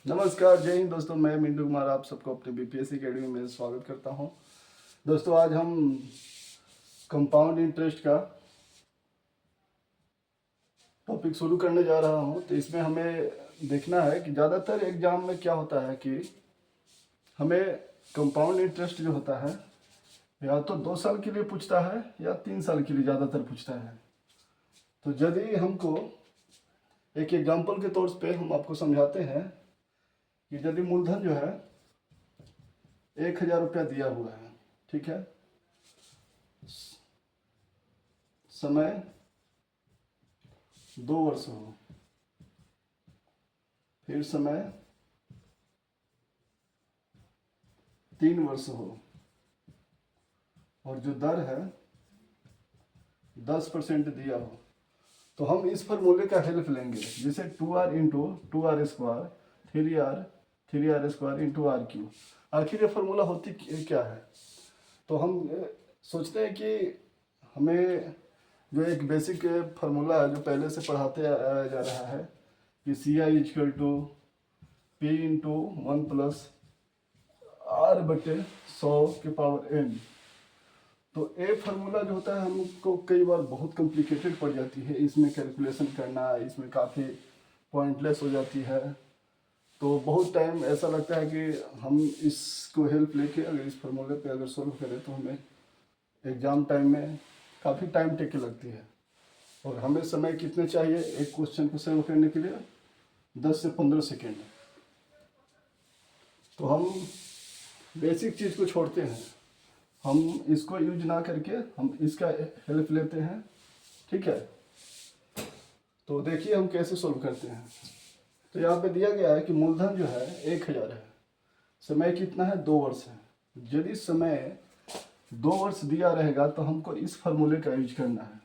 नमस्कार, जय हिंद दोस्तों। मैं मिंटू कुमार आप सबको अपने बीपीएससी अकेडमी में स्वागत करता हूं। दोस्तों, आज हम कंपाउंड इंटरेस्ट का टॉपिक शुरू करने जा रहा हूं। तो इसमें हमें देखना है कि ज़्यादातर एग्जाम में क्या होता है कि हमें कंपाउंड इंटरेस्ट जो होता है या तो 2 साल के लिए पूछता है या 3 साल के लिए ज़्यादातर पूछता है। तो यदि हमको एक एग्जाम्पल के तौर पे हम आपको समझाते हैं कि यदि मूलधन जो है 1,000 रुपया दिया हुआ है, ठीक है, समय 2 वर्ष हो, फिर समय 3 वर्ष हो, और जो दर है 10% दिया हो, तो हम इस फॉर्मूले का हेल्प लेंगे, जैसे 2r into 2r square 3r square into r q. आखिर ये फार्मूला होती क्या है? तो हम सोचते हैं कि हमें जो एक बेसिक फार्मूला है जो पहले से पढ़ाते आया जा रहा है कि C I is equal to P into 1+r/100⁴n। तो ए फार्मूला जो होता है हमको कई बार बहुत कॉम्प्लिकेटेड पड़ जाती है, इसमें कैलकुलेशन करना इसमें काफ़ी पॉइंटलेस हो जाती है। तो बहुत टाइम ऐसा लगता है कि हम इसको हेल्प लेके अगर इस फार्मूले पे अगर सोल्व करें तो हमें एग्ज़ाम टाइम में काफ़ी टाइम टेके लगती है। और हमें समय कितने चाहिए एक क्वेश्चन को सॉल्व करने के लिए? 10 से 15 सेकेंड। तो हम बेसिक चीज़ को छोड़ते हैं, हम इसको यूज ना करके हम इसका हेल्प लेते हैं, ठीक है। तो देखिए हम कैसे सोल्व करते हैं। तो यहाँ पे दिया गया है कि मूलधन जो है 1,000 है, समय कितना है 2 वर्ष है। यदि समय 2 वर्ष दिया रहेगा तो हमको इस फार्मूले का यूज करना है,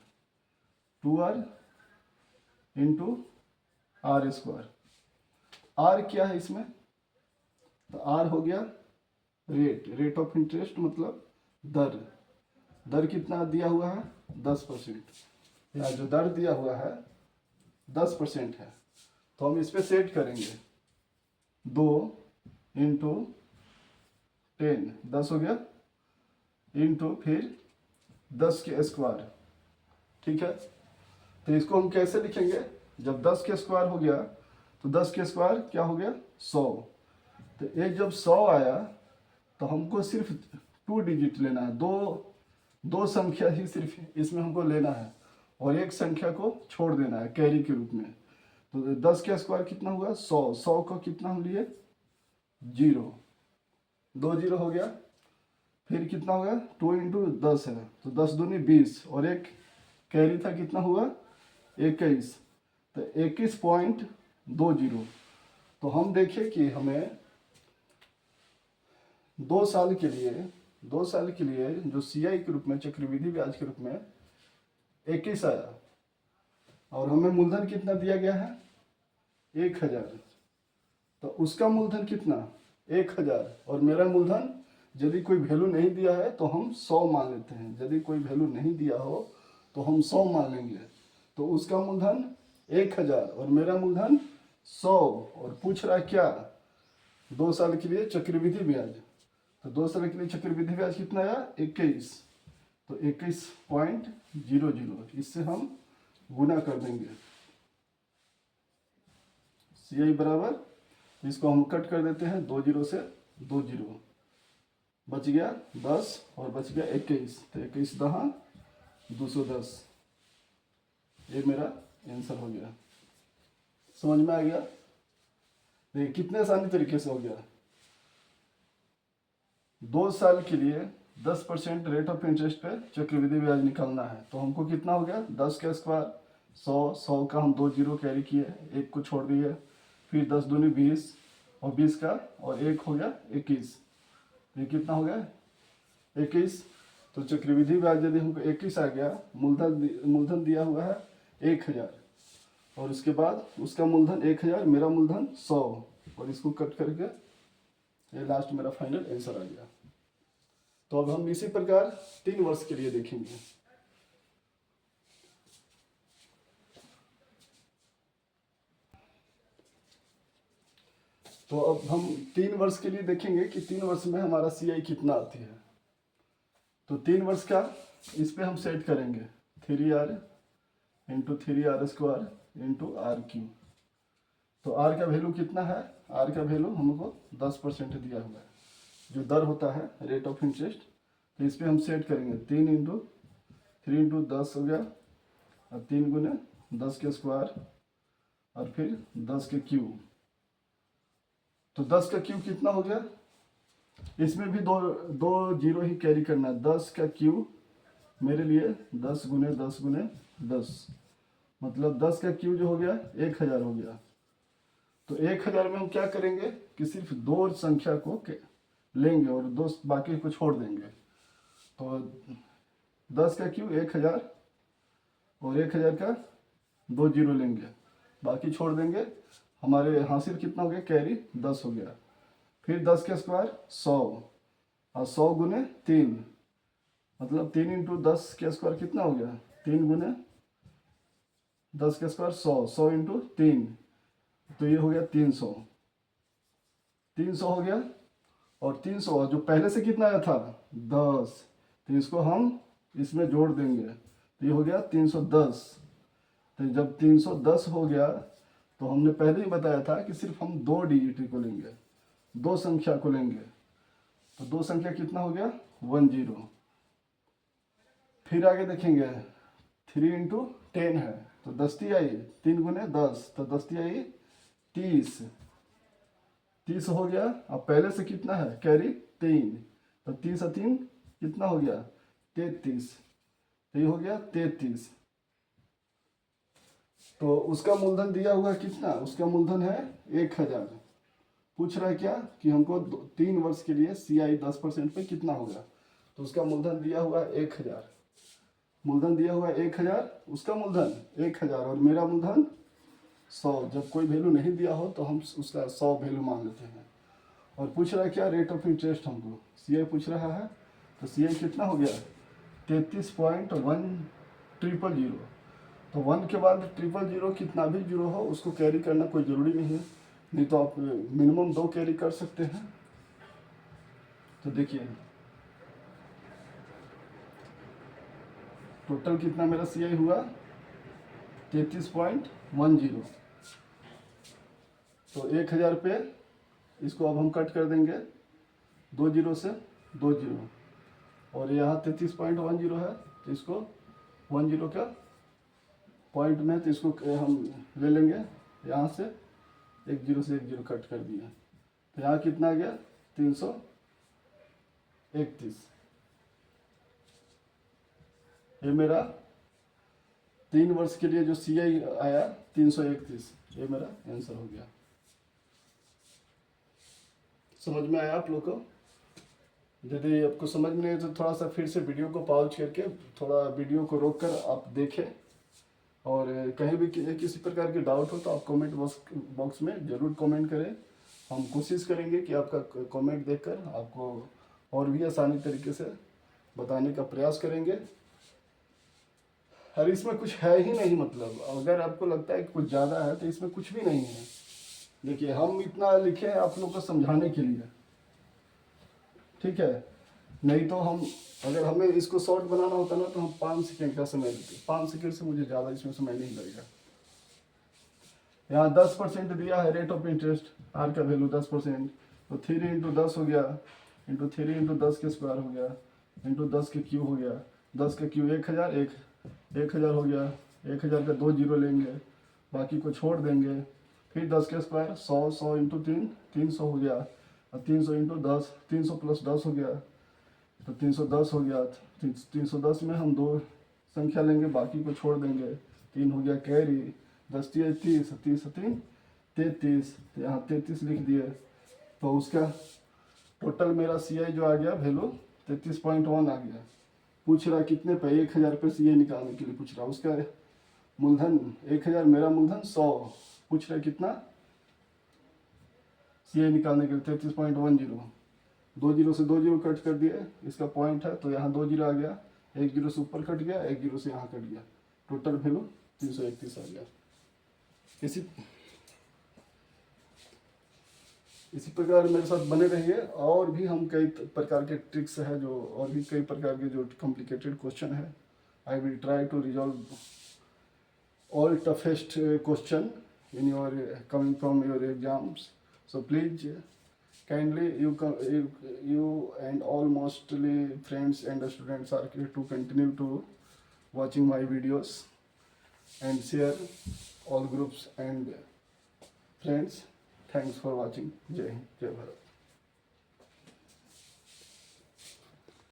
2r into are square. Are क्या है इसमें? तो आर हो गया रेट ऑफ इंटरेस्ट, मतलब दर। दर कितना दिया हुआ है? 10%। या जो दर दिया हुआ है 10% है, तो हम इस पर सेट करेंगे 2 इंटू 10, 10 हो गया, इंटू फिर 10 के स्क्वायर, ठीक है। तो इसको हम कैसे लिखेंगे? जब 10 के स्क्वायर हो गया तो 10 के स्क्वायर क्या हो गया? 100। तो एक जब 100 आया तो हमको सिर्फ 2 डिजिट लेना है, दो संख्या ही सिर्फ इसमें हमको लेना है, और एक संख्या को छोड़ देना है कैरी के रूप में। तो 10 का स्क्वायर कितना हुआ? 100। 100 को कितना हम लिए? 0, 2 0 हो गया। फिर कितना हो गया? 2 इंटू 10 है, तो 10 दूनी 20, और एक कैरी था, कितना हुआ? 21। तो 21.20। तो हम देखें कि हमें 2 साल के लिए जो सीआई के रूप में, चक्रवृद्धि ब्याज के रूप में 21 आया, और हमें मूलधन कितना दिया गया है? 1,000। तो उसका मूलधन कितना? 1,000, और मेरा मूलधन यदि कोई वैल्यू नहीं दिया है तो हम 100 मान लेते हैं। यदि कोई वैल्यू नहीं दिया हो तो हम 100 मान लेंगे। तो उसका मूलधन 1,000 और मेरा मूलधन 100, और पूछ रहा है क्या? 2 साल के लिए चक्रवृद्धि ब्याज। तो 2 साल के लिए चक्रवृद्धि ब्याज कितना आया? 21। तो 21.00 इससे हम गुना कर देंगे। सी आई बराबर, इसको हम कट कर देते हैं, 2 0 से 2 0, बच गया 10 और बच गया 21। तो 21 दहा 210, ये मेरा आंसर हो गया। समझ में आ गया? देखिए कितने आसानी तरीके से हो गया। 2 साल के लिए 10% रेट ऑफ इंटरेस्ट पे चक्रवृद्धि ब्याज निकालना है, तो हमको कितना हो गया? 10 का स्क्वायर 100, 100 का हम 2 0 कैरी किए, एक को छोड़ दिए, फिर 10 दूनी 20, और 20 का और एक हो गया 21। ये कितना हो गया? 21। तो चक्रवृद्धि ब्याज यदि हमको 21 आ गया, मूलधन दिया हुआ है 1,000, और उसके बाद उसका मूलधन 1,000, मेरा मूलधन 100, और इसको कट करके ये लास्ट मेरा फाइनल आंसर आ गया। तो अब हम इसी प्रकार 3 वर्ष के लिए देखेंगे। तो अब हम 3 वर्ष के लिए देखेंगे कि 3 वर्ष में हमारा CI कितना आती है। तो 3 वर्ष का इस पे हम सेट करेंगे 3R into 3R² into RQ। तो R का वैल्यू कितना है, R का वैल्यू हमको 10% दिया हुआ है, जो दर होता है रेट ऑफ इंटरेस्ट। तो इस पे हम सेट करेंगे 3 इंटू 10 हो गया, और 3 गुने 10 के स्क्वायर और फिर 10 के क्यूब। तो 10 का क्यूब कितना हो गया, इसमें भी दो जीरो ही कैरी करना है। 10 का क्यूब मेरे लिए 10 गुने 10 गुने 10, मतलब 10 का क्यूब जो हो गया 1000 हो गया। तो 1000 में हम क्या करेंगे कि सिर्फ 2 संख्या को लेंगे और 2 बाकी को छोड़ देंगे। तो 10 का क्यूब 1000 और 1000 का 2 जीरो लेंगे, बाकी छोड़ देंगे। हमारे हासिल कितना हो गया, कैरी 10 हो गया। फिर 10 के स्क्वायर 100 और 100 गुने 3, मतलब 3 इंटू 10 के स्क्वायर कितना हो गया, 3 गुने 10 के स्क्वायर 100, 100 इंटू 3, तो ये हो गया 300। 300 हो गया, और 300 जो पहले से कितना आया था 10, तो इसको हम इसमें जोड़ देंगे, तो ये हो गया 310। तो जब 310 हो गया तो हमने पहले ही बताया था कि सिर्फ हम 2 डिजिट को लेंगे, 2 संख्या को लेंगे। तो 2 संख्या कितना हो गया 10। फिर आगे देखेंगे 3 इंटू 10 है, तो 10 आई, 3 गुने 10, तो 10 आई 30। 30 हो गया। अब पहले से कितना है कैरी 3, तो 30 और 3 कितना हो गया 33, तो ये हो गया 33। तो उसका मूलधन दिया हुआ है कितना, उसका मूलधन है 1000। पूछ रहा है क्या कि हमको 3 वर्ष के लिए CI 10% पे कितना होगा। तो उसका मूलधन दिया हुआ है 1000, मूलधन दिया हुआ है 1000, उसका मूलधन 1000 और मेरा मूलधन 100। जब कोई वैल्यू नहीं दिया हो तो हम उसका 100 वैल्यू मान लेते हैं। और पूछ रहा है क्या रेट ऑफ इंटरेस्ट, हमको CI पूछ रहा है। तो CI कितना हो गया 33.1000। तो 1 के बाद 000 कितना भी जीरो हो उसको कैरी करना कोई ज़रूरी नहीं है, नहीं तो आप मिनिमम 2 कैरी कर सकते हैं। तो देखिए टोटल कितना मेरा CI हुआ 33.10। तो 1000 पे इसको अब हम कट कर देंगे 2 जीरो से 2 जीरो, और यहाँ 33.10 है, तो इसको 10 का पॉइंट में, तो इसको हम ले लेंगे यहाँ से 1 जीरो से 1 जीरो कट कर दिया। तो यहाँ कितना आ गया 331। ये मेरा 3 वर्ष के लिए जो CI आया 331, ये मेरा आंसर हो गया। समझ में आया आप लोग को? यदि आपको समझ में नहीं तो थोड़ा सा फिर से वीडियो को पॉज करके थोड़ा वीडियो को रोक कर आप देखें, और कहीं भी किसी प्रकार की डाउट हो तो आप कमेंट बॉक्स में ज़रूर कमेंट करें। हम कोशिश करेंगे कि आपका कमेंट देखकर आपको और भी आसानी तरीके से बताने का प्रयास करेंगे। और इसमें कुछ है ही नहीं, मतलब अगर आपको लगता है कि कुछ ज़्यादा है तो इसमें कुछ भी नहीं है। देखिए हम इतना लिखे हैं आप लोग को समझाने के लिए, ठीक है, नहीं तो हम अगर हमें इसको शॉर्ट बनाना होता ना तो हम 5 सेकेंड का समय लेते। 5 सेकेंड से मुझे ज़्यादा इसमें समय नहीं लगेगा। यहाँ 10% दिया है रेट ऑफ इंटरेस्ट, आर का वैल्यू 10%, तो 3 इंटू 10 हो गया, इंटू 3 इंटू 10 के स्क्वायर हो गया, इंटू 10 के क्यूब हो गया। 10 के क्यूब 1000, 1000 हो गया। 1000 का 2 जीरो लेंगे, बाकी को छोड़ देंगे। फिर 10 के स्क्वायर 100, 100 इंटू 3 300 हो गया, और 300 इंटू 10 300 प्लस 10 हो गया, तो 310 हो गया। 310 में हम 2 संख्या लेंगे, बाकी को छोड़ देंगे। 3 हो गया कैरी, 10 30, 30 3 33, तो यहाँ 33 लिख दिए। तो उसका टोटल मेरा CI जो आ गया वैल्यू 33.1 आ गया। पूछ रहा कितने पे, 1000 पे CI निकालने के लिए पूछ रहा। उसका मूलधन 1000, मेरा मूलधन 100, पूछ रहा कितना CI निकालने के लिए 33.10। 2 जीरो से 2 जीरो कट कर दिए, इसका पॉइंट है तो यहाँ 2 जीरो आ गया, 1 जीरो से ऊपर कट गया, 1 जीरो से यहाँ कट गया, टोटल वैल्यू 331 आ गया। इसी प्रकार मेरे साथ बने रहिए। और भी हम कई प्रकार के ट्रिक्स है जो, और भी कई प्रकार के जो कॉम्प्लिकेटेड क्वेश्चन है, I will try to resolve all toughest question in your coming from your exams. So please kindly you and all mostly friends and students are here to continue to watching my videos and share all groups and friends. Thanks for watching. Jai Hind, Jai Bharat.